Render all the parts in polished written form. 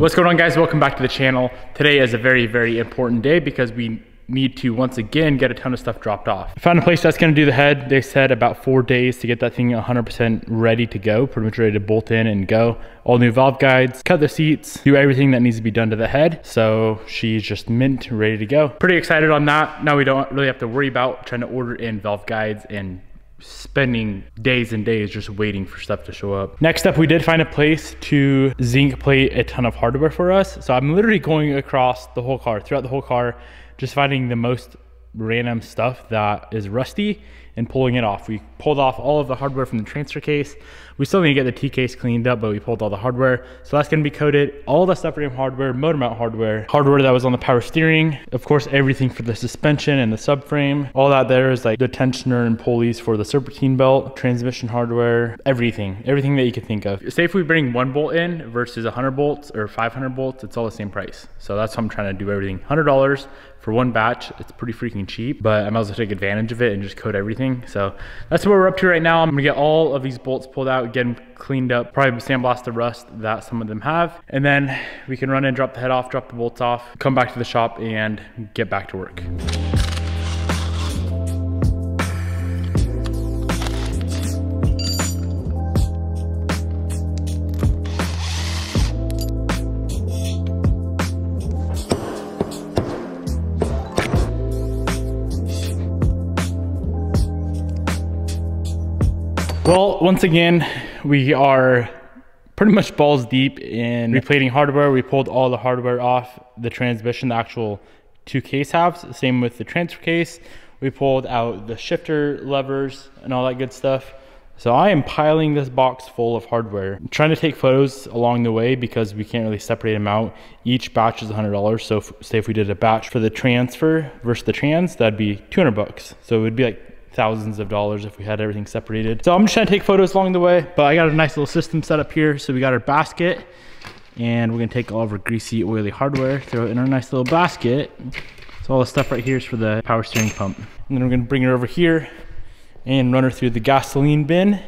What's going on, guys? Welcome back to the channel. Today is a very important day because we need to once again get a ton of stuff dropped off. I found a place that's going to do the head. They said about 4 days to get that thing 100% ready to go, pretty much ready to bolt in and go. All new valve guides, cut the seats, do everything that needs to be done to the head. So she's just mint, ready to go. Pretty excited on that. Now we don't really have to worry about trying to order in valve guides and spending days and days just waiting for stuff to show up. Next up, we did find a place to zinc plate a ton of hardware for us. So I'm literally going across the whole car, throughout the whole car, just finding the most random stuff that is rusty and pulling it off. We pulled off all of the hardware from the transfer case. We still need to get the T case cleaned up, but we pulled all the hardware. So that's gonna be coated. All the subframe hardware, motor mount hardware, hardware that was on the power steering, of course, everything for the suspension and the subframe. All that there is like the tensioner and pulleys for the serpentine belt, transmission hardware, everything that you could think of. Say if we bring 1 bolt in versus 100 bolts or 500 bolts, it's all the same price. So that's how I'm trying to do everything. $100 for 1 batch. It's pretty freaking cheap, but I might as well take advantage of it and just coat everything. So that's what we're up to right now. I'm gonna get all of these bolts pulled out, get them cleaned up, probably sandblast the rust that some of them have, and then we can run in, drop the head off, drop the bolts off, come back to the shop and get back to work. Well, once again, we are pretty much balls deep in replating hardware. We pulled all the hardware off the transmission, the actual 2 case halves. Same with the transfer case. We pulled out the shifter levers and all that good stuff. So I am piling this box full of hardware. I'm trying to take photos along the way because we can't really separate them out. Each batch is $100. So say if we did a batch for the transfer versus the trans, that'd be 200 bucks. So it would be like thousands of dollars if we had everything separated. So I'm just trying to take photos along the way, but I got a nice little system set up here. So we got our basket and we're gonna take all of our greasy, oily hardware, throw it in our nice little basket. So all the stuff right here is for the power steering pump. And then we're gonna bring her over here and run her through the gasoline bin.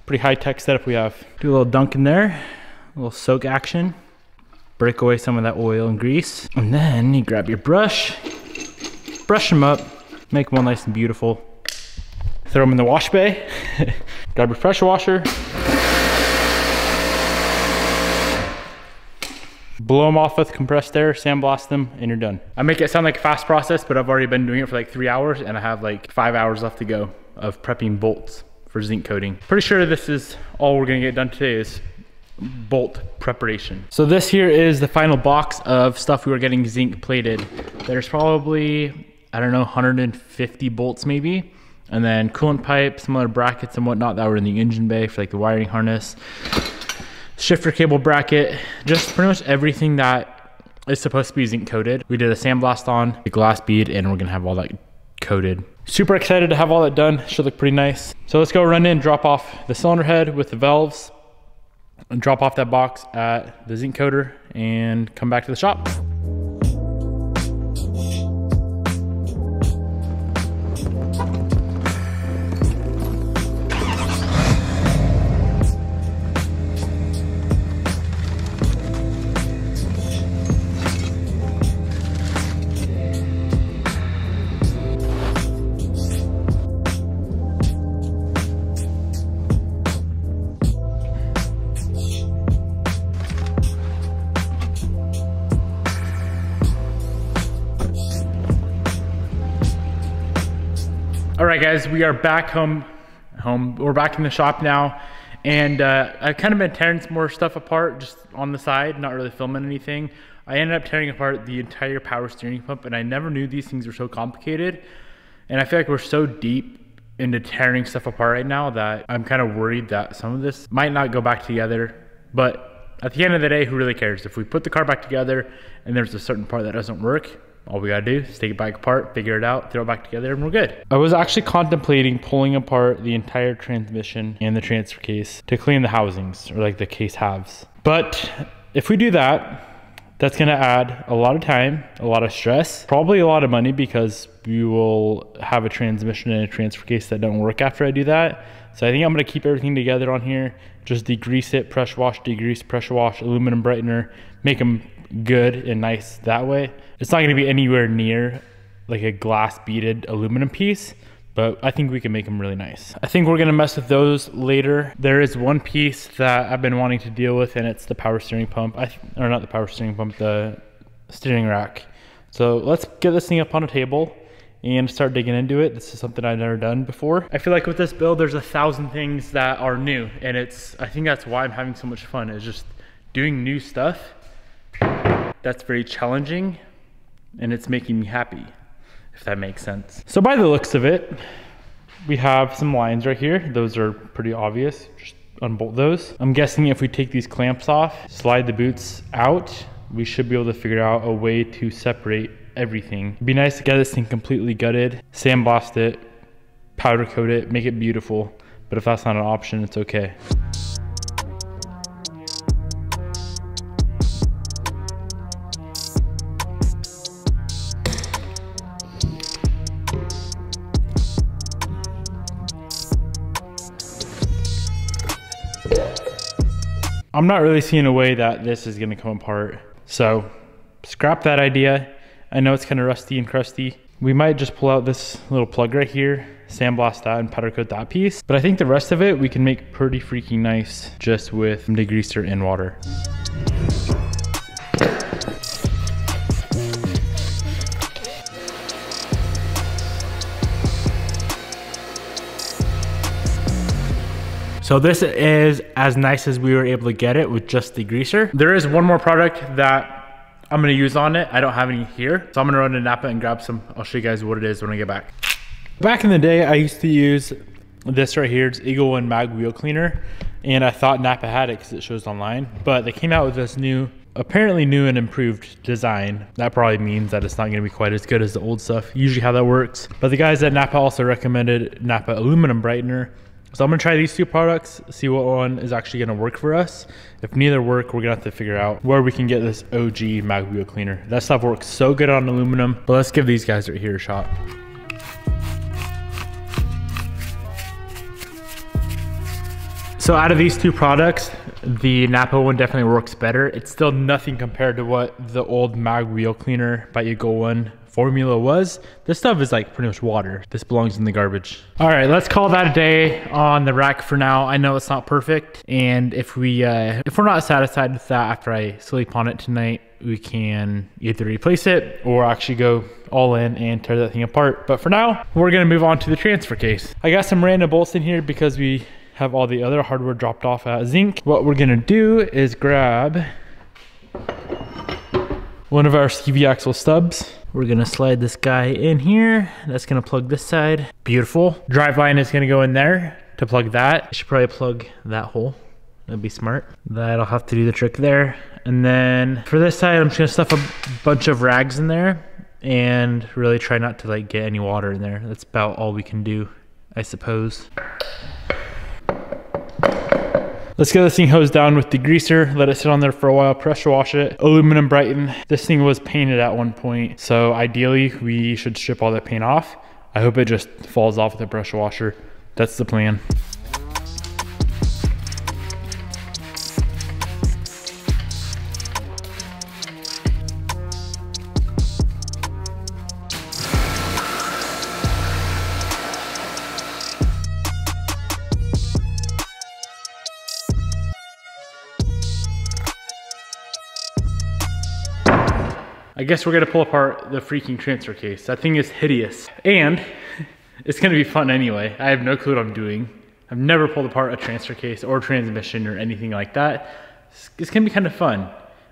Pretty high tech setup we have. Do a little dunk in there, a little soak action, break away some of that oil and grease. And then you grab your brush, brush them up, make them all nice and beautiful. Throw them in the wash bay. Grab your pressure washer. Blow them off with compressed air, sandblast them, and you're done. I make it sound like a fast process, but I've already been doing it for like 3 hours and I have like 5 hours left to go of prepping bolts for zinc coating. Pretty sure this is all we're gonna get done today is bolt preparation. So this here is the final box of stuff we were getting zinc plated. There's probably, I don't know, 150 bolts maybe. And then coolant pipe, some other brackets and whatnot that were in the engine bay for like the wiring harness, shifter cable bracket, just pretty much everything that is supposed to be zinc coated. We did a sandblast on the glass bead and we're gonna have all that coated. Super excited to have all that done. Should look pretty nice. So let's go run in, drop off the cylinder head with the valves and drop off that box at the zinc coater and come back to the shop. All right, guys, we are back home. We're back in the shop now. And I've kind of been tearing some more stuff apart just on the side, not really filming anything. I ended up tearing apart the entire power steering pump and I never knew these things were so complicated. And I feel like we're so deep into tearing stuff apart right now that I'm kind of worried that some of this might not go back together. But at the end of the day, who really cares? If we put the car back together and there's a certain part that doesn't work, all we gotta do is take it back apart, figure it out, throw it back together, and we're good. I was actually contemplating pulling apart the entire transmission and the transfer case to clean the housings, or like the case halves. But if we do that, That's gonna add a lot of time, a lot of stress, probably a lot of money because we will have a transmission and a transfer case that don't work after I do that. So I think I'm gonna keep everything together on here, just degrease it, pressure wash, degrease, pressure wash, aluminum brightener, make them good and nice that way. It's not gonna be anywhere near like a glass beaded aluminum piece, but I think we can make them really nice. I think we're gonna mess with those later. There is one piece that I've been wanting to deal with, and it's the power steering pump. Or not the power steering pump, the steering rack. So let's get this thing up on a table and start digging into it. This is something I've never done before. I feel like with this build, there's 1,000 things that are new, and I think that's why I'm having so much fun, is just doing new stuff that's very challenging, and it's making me happy, if that makes sense. So by the looks of it, we have some lines right here. Those are pretty obvious, just unbolt those. I'm guessing if we take these clamps off, slide the boots out, we should be able to figure out a way to separate everything. It'd be nice to get this thing completely gutted, sandblast it, powder coat it, make it beautiful. But if that's not an option, it's okay. I'm not really seeing a way that this is gonna come apart. So scrap that idea. I know it's kind of rusty and crusty. We might just pull out this little plug right here, sandblast that and powder coat that piece. But I think the rest of it we can make pretty freaking nice just with some degreaser and water. So this is as nice as we were able to get it with just degreaser. There is one more product that I'm gonna use on it. I don't have any here. So I'm gonna run to Napa and grab some. I'll show you guys what it is when I get back. Back in the day, I used to use this right here. It's Eagle One Mag Wheel Cleaner. And I thought Napa had it because it shows online. But they came out with this new, apparently new and improved design. That probably means that it's not gonna be quite as good as the old stuff. Usually how that works. But the guys at Napa also recommended Napa Aluminum Brightener. So I'm gonna try these two products, see what one is actually gonna work for us. If neither work, we're gonna have to figure out where we can get this OG mag wheel cleaner. That stuff works so good on aluminum, but let's give these guys right here a shot. So out of these two products, the Napa one definitely works better. It's still nothing compared to what the old mag wheel cleaner by Eagle One formula was. This stuff is like pretty much water. This belongs in the garbage. All right, let's call that a day on the rack for now. I know it's not perfect, and if we're not satisfied with that after I sleep on it tonight, we can either replace it or actually go all in and tear that thing apart. But for now, we're gonna move on to the transfer case. I got some random bolts in here because we have all the other hardware dropped off at Zinc. What we're gonna do is grab one of our CV axle stubs. We're gonna slide this guy in here. That's gonna plug this side. Beautiful. Drive line is gonna go in there to plug that. I should probably plug that hole. That'd be smart. That'll have to do the trick there. And then for this side, I'm just gonna stuff a bunch of rags in there and really try not to like get any water in there. That's about all we can do, I suppose. Let's get this thing hosed down with degreaser, let it sit on there for a while, pressure wash it, aluminum brighten. This thing was painted at one point, so ideally we should strip all that paint off. I hope it just falls off with the pressure washer. That's the plan. I guess we're gonna pull apart the freaking transfer case. That thing is hideous. And it's gonna be fun anyway. I have no clue what I'm doing. I've never pulled apart a transfer case or transmission or anything like that. It's gonna be kind of fun.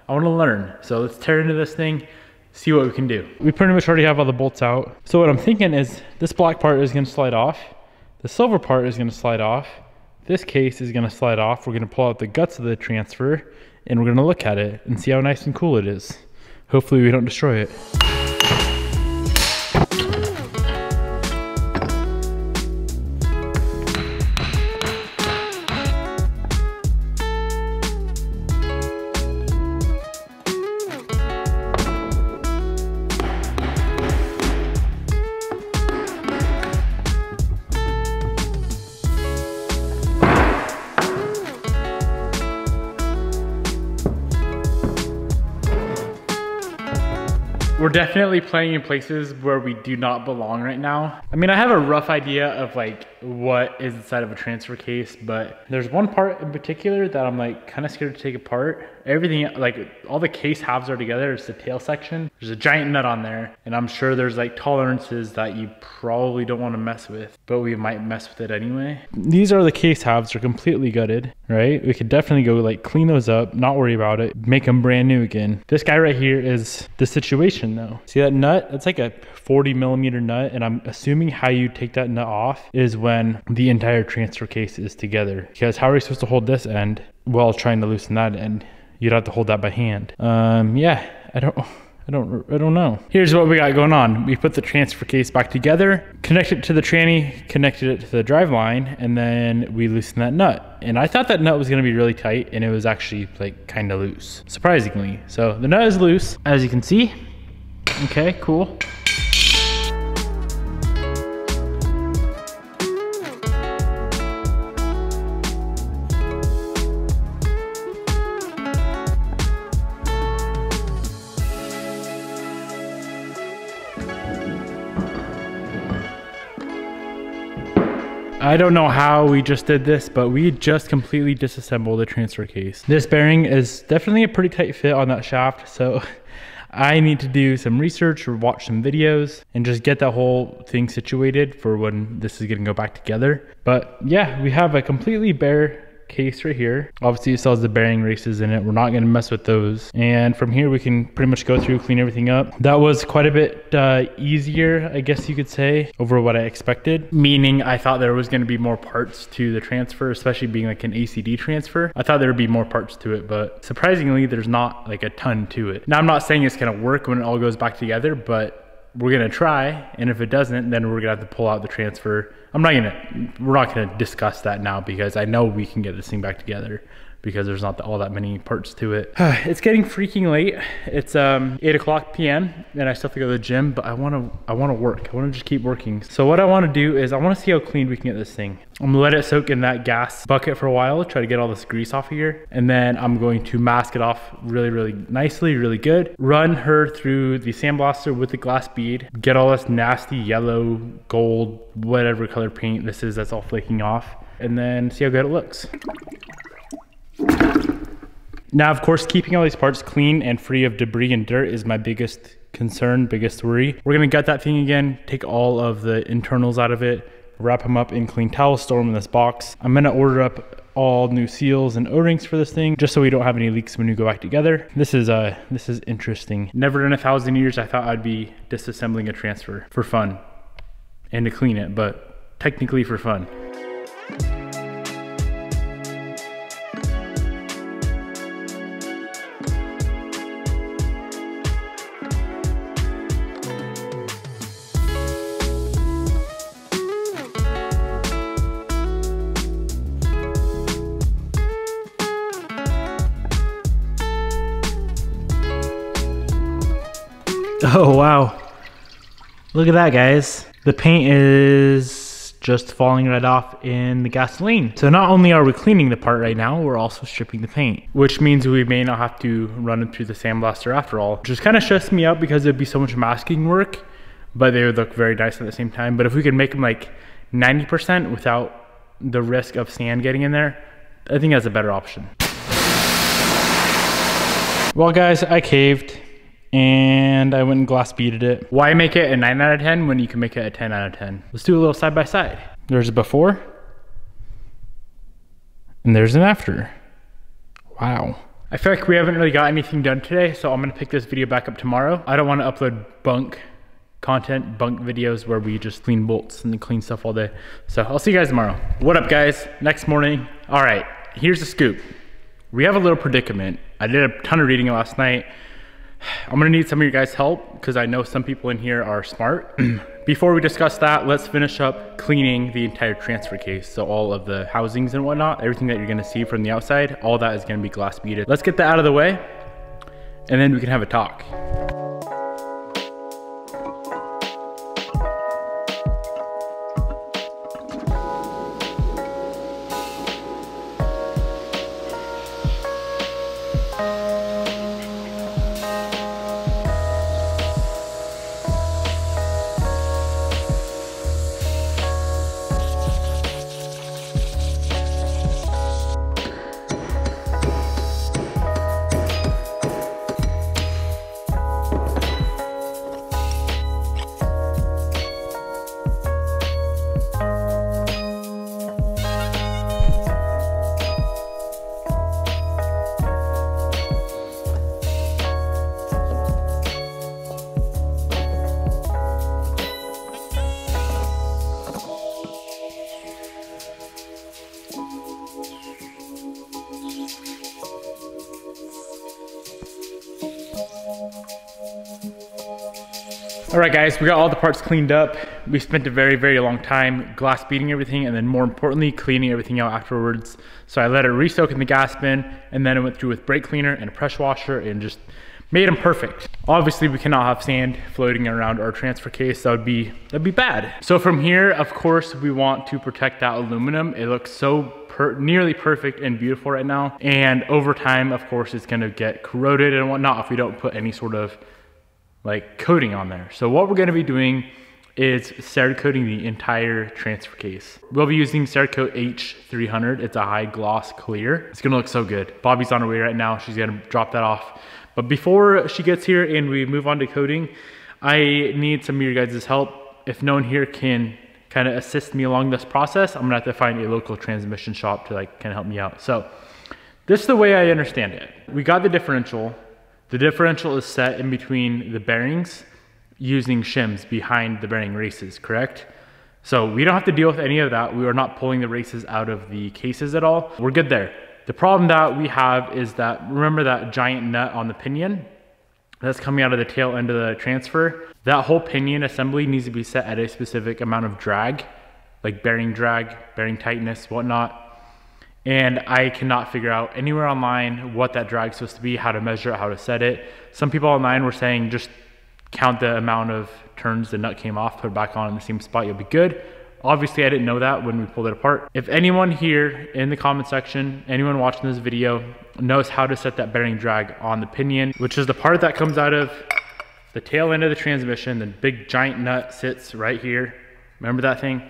I wanna learn. So let's tear into this thing, see what we can do. We pretty much already have all the bolts out. So what I'm thinking is this black part is gonna slide off. The silver part is gonna slide off. This case is gonna slide off. We're gonna pull out the guts of the transfer and we're gonna look at it and see how nice and cool it is. Hopefully we don't destroy it. We're definitely playing in places where we do not belong right now. I mean, I have a rough idea of like what is inside of a transfer case, but there's one part in particular that I'm like kind of scared to take apart. Everything, like all the case halves are together. It's the tail section. There's a giant nut on there, and I'm sure there's like tolerances that you probably don't want to mess with, but we might mess with it anyway. These are the case halves. They're completely gutted, right? We could definitely go like clean those up, not worry about it, make them brand new again. This guy right here is the situation though. See that nut? It's like a 40mm nut, and I'm assuming how you take that nut off is when the entire transfer case is together, because how are we supposed to hold this end while trying to loosen that end? You'd have to hold that by hand. Yeah, I don't know. Here's what we got going on. We put the transfer case back together, connected it to the tranny, connected it to the drive line, and then we loosened that nut. And I thought that nut was gonna be really tight, and it was actually like kind of loose, surprisingly. So the nut is loose, as you can see. Okay, cool. I don't know how we just did this, but we just completely disassembled the transfer case. This bearing is definitely a pretty tight fit on that shaft, so I need to do some research or watch some videos and just get that whole thing situated for when this is gonna go back together. But yeah, we have a completely bare case right here. Obviously it still has the bearing races in it. We're not gonna mess with those. And from here we can pretty much go through, clean everything up. That was quite a bit easier, I guess you could say, over what I expected. Meaning I thought there was gonna be more parts to the transfer, especially being like an ACD transfer. I thought there would be more parts to it, but surprisingly there's not like a ton to it. Now I'm not saying it's gonna work when it all goes back together, but we're gonna try, and if it doesn't, then we're gonna have to pull out the transfer. We're not gonna discuss that now, because I know we can get this thing back together because there's not all that many parts to it. It's getting freaking late. It's 8 p.m. and I still have to go to the gym, but I wanna work. I wanna just keep working. So what I wanna do is I wanna see how clean we can get this thing. I'm gonna let it soak in that gas bucket for a while, try to get all this grease off of here. And then I'm going to mask it off really, really nicely, really good. Run her through the sandblaster with the glass bead, get all this nasty yellow, gold, whatever color paint this is that's all flaking off, and then see how good it looks. Now, of course, keeping all these parts clean and free of debris and dirt is my biggest concern, biggest worry. We're gonna gut that thing again, take all of the internals out of it, wrap them up in clean towels, store them in this box. I'm gonna order up all new seals and O-rings for this thing, just so we don't have any leaks when we go back together. This is interesting. Never in 1,000 years I thought I'd be disassembling a transfer for fun and to clean it, but technically for fun. Oh wow, look at that, guys. The paint is just falling right off in the gasoline. So not only are we cleaning the part right now, we're also stripping the paint, which means we may not have to run it through the sandblaster after all, which just kind of stresses me out because it'd be so much masking work, but they would look very nice at the same time. But if we could make them like 90% without the risk of sand getting in there, I think that's a better option. Well guys, I caved and I went and glass beaded it. Why make it a 9 out of 10 when you can make it a 10 out of 10? Let's do a little side by side. There's a before and there's an after. Wow. I feel like we haven't really got anything done today, so I'm gonna pick this video back up tomorrow. I don't wanna upload bunk content, bunk videos where we just clean bolts and clean stuff all day. So I'll see you guys tomorrow. What up guys? Next morning. All right, here's the scoop. We have a little predicament. I did a ton of reading last night. I'm gonna need some of your guys' help because I know some people in here are smart. Before we discuss that, let's finish up cleaning the entire transfer case. So all of the housings and whatnot, everything that you're gonna see from the outside, all that is gonna be glass beaded. Let's get that out of the way and then we can have a talk. All right guys, we got all the parts cleaned up. We spent a very, very long time glass beating everything and then more importantly, cleaning everything out afterwards. So I let it re-soak in the gas bin and then I went through with brake cleaner and a pressure washer and just made them perfect. Obviously we cannot have sand floating around our transfer case. That'd be bad. So from here, of course, we want to protect that aluminum. It looks so nearly perfect and beautiful right now. And over time, of course, it's gonna get corroded and whatnot if we don't put any sort of like coating on there. So what we're gonna be doing is Cerakoting the entire transfer case. We'll be using Cerakote H300. It's a high gloss clear. It's gonna look so good. Bobby's on her way right now. She's gonna drop that off. But before she gets here and we move on to coating, I need some of your guys' help. If no one here can kind of assist me along this process, I'm gonna have to find a local transmission shop to like kind of help me out. So this is the way I understand it. We got the differential. The differential is set in between the bearings using shims behind the bearing races, correct? So we don't have to deal with any of that. We are not pulling the races out of the cases at all. We're good there. The problem that we have is that, remember that giant nut on the pinion that's coming out of the tail end of the transfer? That whole pinion assembly needs to be set at a specific amount of drag, like bearing drag, bearing tightness, whatnot. And I cannot figure out anywhere online what that drag is supposed to be, how to measure it, how to set it. Some people online were saying just count the amount of turns the nut came off, put it back on in the same spot, you'll be good. Obviously, I didn't know that when we pulled it apart. If anyone here in the comment section, anyone watching this video knows how to set that bearing drag on the pinion, which is the part that comes out of the tail end of the transmission, the big giant nut sits right here. Remember that thing?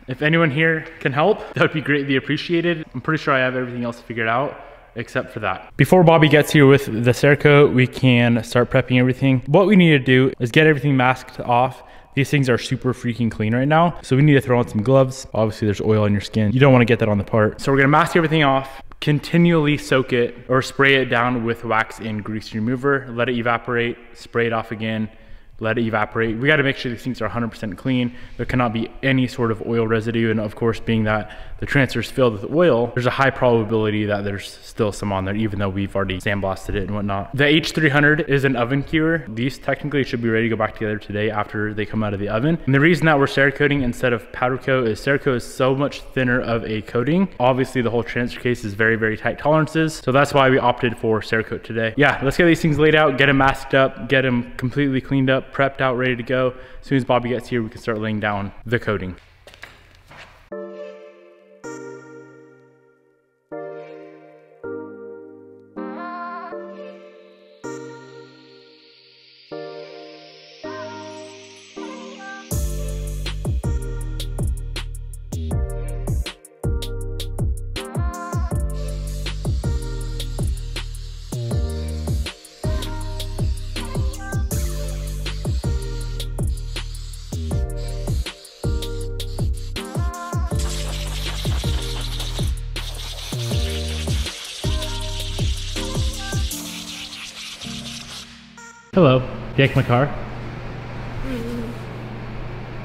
If anyone here can help, that would be greatly appreciated. I'm pretty sure I have everything else figured out except for that. Before Bobby gets here with the Cerakote, we can start prepping everything. What we need to do is get everything masked off. These things are super freaking clean right now. So we need to throw on some gloves. Obviously there's oil on your skin. You don't want to get that on the part. So we're gonna mask everything off, continually soak it or spray it down with wax and grease remover, let it evaporate, spray it off again, let it evaporate. We got to make sure these things are 100% clean. There cannot be any sort of oil residue. And of course, being that the transfer is filled with oil, there's a high probability that there's still some on there, even though we've already sandblasted it and whatnot. The H300 is an oven curer. These technically should be ready to go back together today after they come out of the oven. And the reason that we're Cerakoting instead of powder coat is Cerakote is so much thinner of a coating. Obviously, the whole transfer case is very, very tight tolerances. So that's why we opted for Cerakote today. Yeah, let's get these things laid out, get them masked up, get them completely cleaned up, prepped out, ready to go. As soon as Bobby gets here, we can start laying down the coating. Hello, yank my car.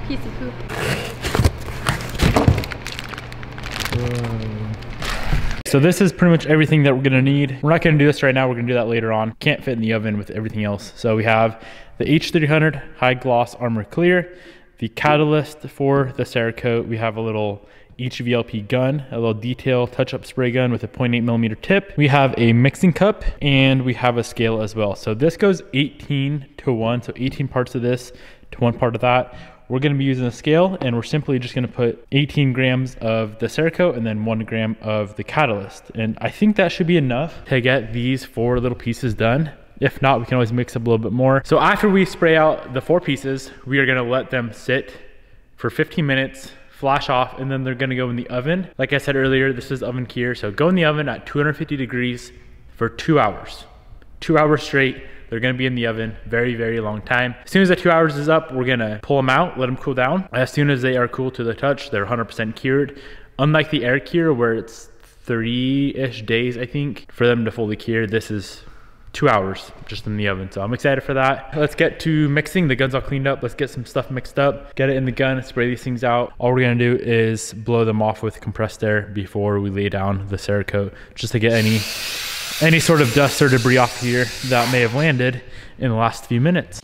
Piece of poop. Whoa. So this is pretty much everything that we're gonna need. We're not gonna do this right now, we're gonna do that later on. Can't fit in the oven with everything else. So we have the H300 High Gloss Armor Clear, the catalyst for the Cerakote. We have a little HVLP gun, a little detail touch-up spray gun with a 0.8mm tip. We have a mixing cup and we have a scale as well. So this goes 18 to 1, so 18 parts of this to 1 part of that. We're gonna be using a scale and we're simply just gonna put 18 grams of the Cerakote and then 1 gram of the catalyst. And I think that should be enough to get these 4 little pieces done. If not, we can always mix up a little bit more. So after we spray out the 4 pieces, we are gonna let them sit for 15 minutes, flash off, and then they're gonna go in the oven. Like I said earlier, this is oven cure, so go in the oven at 250 degrees for 2 hours. 2 hours straight. They're gonna be in the oven very, very long time. As soon as the 2 hours is up, we're gonna pull them out, let them cool down. As soon as they are cool to the touch, they're 100% cured. Unlike the air cure where it's 3-ish days, I think, for them to fully cure, this is 2 hours just in the oven. So I'm excited for that. Let's get to mixing. The gun's all cleaned up. Let's get some stuff mixed up, get it in the gun, spray these things out. All we're gonna do is blow them off with compressed air before we lay down the Cerakote, just to get any sort of dust or debris off here that may have landed in the last few minutes.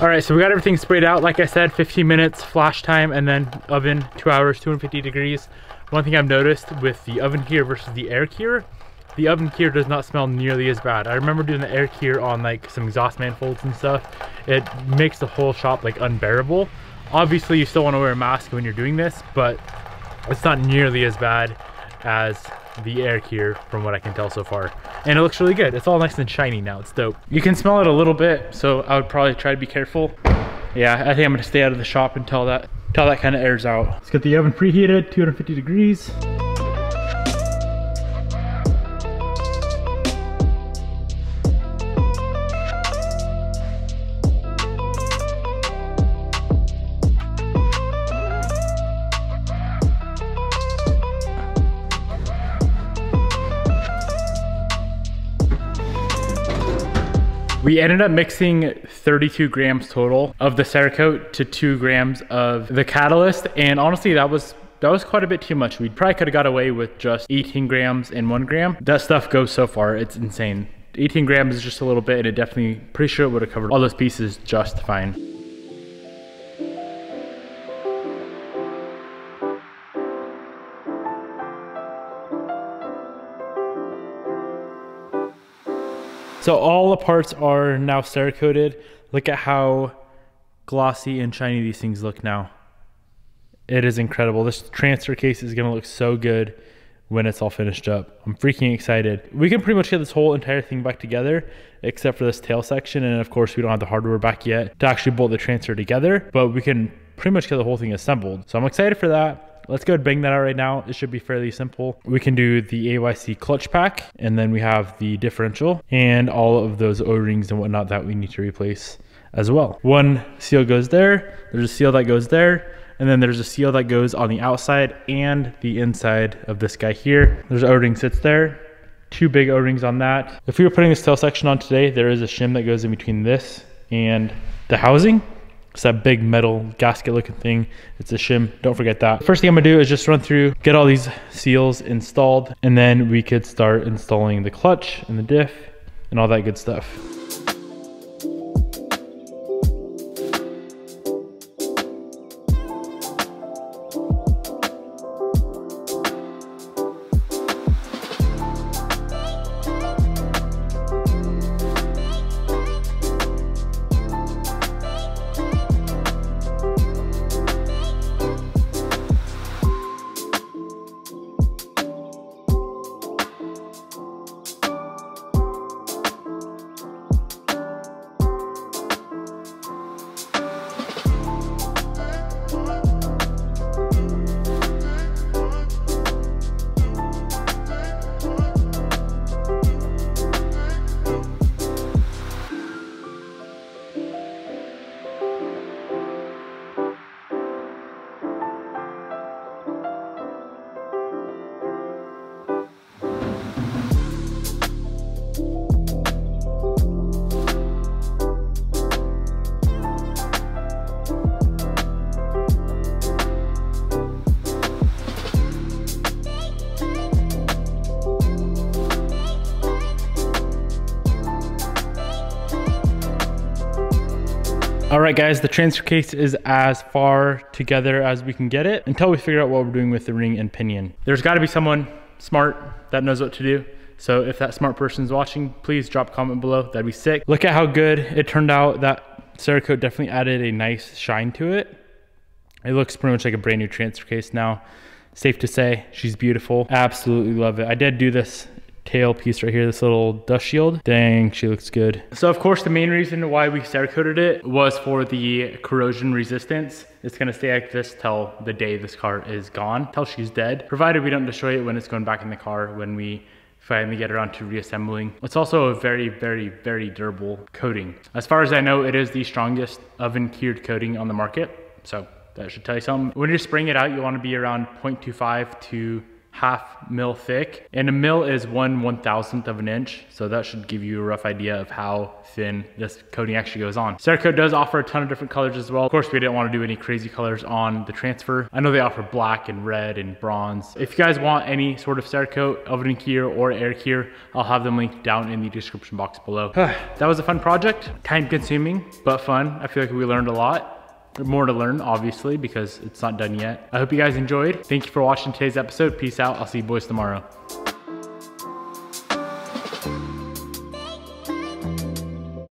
All right, so we got everything sprayed out. Like I said, 15 minutes flash time, and then oven 2 hours, 250 degrees. One thing I've noticed with the oven cure versus the air cure, the oven cure does not smell nearly as bad. I remember doing the air cure on like some exhaust manifolds and stuff. It makes the whole shop like unbearable. Obviously you still want to wear a mask when you're doing this, but it's not nearly as bad as the air cure from what I can tell so far. And it looks really good. It's all nice and shiny now. It's dope. You can smell it a little bit, so I would probably try to be careful. Yeah, I think I'm gonna stay out of the shop until that kind of airs out. Let's get the oven preheated, 250 degrees. We ended up mixing 32 grams total of the Cerakote to 2 grams of the catalyst, and honestly that was quite a bit too much. We probably could have got away with just 18 grams and 1 gram. That stuff goes so far, it's insane. 18 grams is just a little bit, and it definitely, pretty sure it would have covered all those pieces just fine. So all the parts are now Cerakoted. Look at how glossy and shiny these things look now. It is incredible. This transfer case is gonna look so good when it's all finished up. I'm freaking excited. We can pretty much get this whole entire thing back together, except for this tail section. And of course we don't have the hardware back yet to actually bolt the transfer together, but we can pretty much get the whole thing assembled. So I'm excited for that. Let's go and bang that out right now. It should be fairly simple. We can do the AYC clutch pack, and then we have the differential and all of those O-rings and whatnot that we need to replace as well. One seal goes there, there's a seal that goes there, and then there's a seal that goes on the outside and the inside of this guy here. There's an O-ring sits there, 2 big O-rings on that. If we were putting this tail section on today, there is a shim that goes in between this and the housing. It's that big metal gasket looking thing. It's a shim, don't forget that. First thing I'm gonna do is just run through, get all these seals installed, and then we could start installing the clutch and the diff and all that good stuff. All right guys, the transfer case is as far together as we can get it until we figure out what we're doing with the ring and pinion. There's gotta be someone smart that knows what to do. So if that smart person's watching, please drop a comment below. That'd be sick. Look at how good it turned out. That Cerakote definitely added a nice shine to it. It looks pretty much like a brand new transfer case now. Safe to say, she's beautiful. Absolutely love it. I did do this tail piece right here, this little dust shield. Dang, she looks good. So of course, the main reason why we Cerakoted it was for the corrosion resistance. It's gonna stay like this till the day this car is gone, till she's dead, provided we don't destroy it when it's going back in the car when we finally get around to reassembling. It's also a very, very, very durable coating. As far as I know, it is the strongest oven cured coating on the market. So that should tell you something. When you're spraying it out, you want to be around 0.25 to half mil thick, and a mil is 1/1000th of an inch, so that should give you a rough idea of how thin this coating actually goes on. Cerakote does offer a ton of different colors as well. Of course, we didn't want to do any crazy colors on the transfer. I know they offer black and red and bronze. If you guys want any sort of Cerakote, oven cure or air cure, I'll have them linked down in the description box below. That was a fun project, time consuming but fun. I feel like we learned a lot. More to learn, obviously, because it's not done yet. I hope you guys enjoyed. Thank you for watching today's episode. Peace out. I'll see you boys tomorrow.